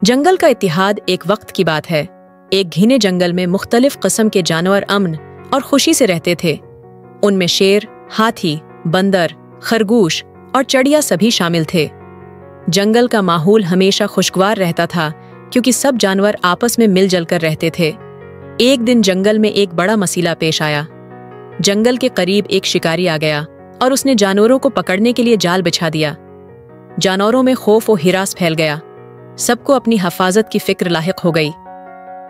जंगल का इतिहाद एक वक्त की बात है। एक घने जंगल में मुख्तलिफ किस्म के जानवर अमन और खुशी से रहते थे। उनमें शेर, हाथी, बंदर, खरगोश और चिड़िया सभी शामिल थे। जंगल का माहौल हमेशा खुशगवार रहता था क्योंकि सब जानवर आपस में मिलजुल कर रहते थे। एक दिन जंगल में एक बड़ा मसला पेश आया। जंगल के करीब एक शिकारी आ गया और उसने जानवरों को पकड़ने के लिए जाल बिछा दिया। जानवरों में खौफ और हिरास फैल गया। सबको अपनी हिफाजत की फिक्र लाहिक हो गई।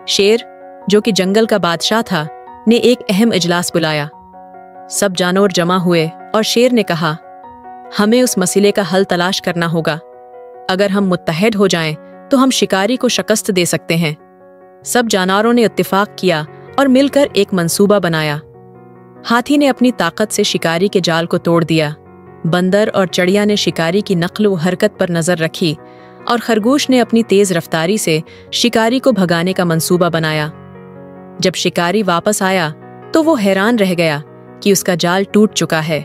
शेर, जो कि जंगल का बादशाह था, ने एक अहम इजलास बुलाया। सब जानवर जमा हुए और शेर ने कहा, हमें उस मसले का हल तलाश करना होगा। अगर हम मुत्तहद हो जाएं तो हम शिकारी को शिकस्त दे सकते हैं। सब जानवरों ने इत्तेफाक किया और मिलकर एक मंसूबा बनाया। हाथी ने अपनी ताकत से शिकारी के जाल को तोड़ दिया। बंदर और चिड़िया ने शिकारी की नक्ल व हरकत पर नजर रखी और खरगोश ने अपनी तेज रफ्तारी से शिकारी को भगाने का मंसूबा बनाया। जब शिकारी वापस आया तो वो हैरान रह गया कि उसका जाल टूट चुका है।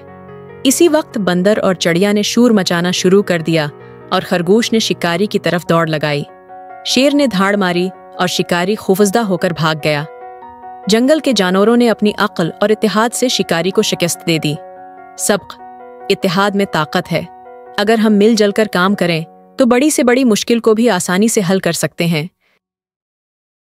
इसी वक्त बंदर और चिड़िया ने शोर मचाना शुरू कर दिया और खरगोश ने शिकारी की तरफ दौड़ लगाई। शेर ने धाड़ मारी और शिकारी खौफजदा होकर भाग गया। जंगल के जानवरों ने अपनी अक्ल और इत्तेहाद से शिकारी को शिकस्त दे दी। सबक, इत्तेहाद में ताकत है। अगर हम मिलजुल कर काम करें तो बड़ी से बड़ी मुश्किल को भी आसानी से हल कर सकते हैं।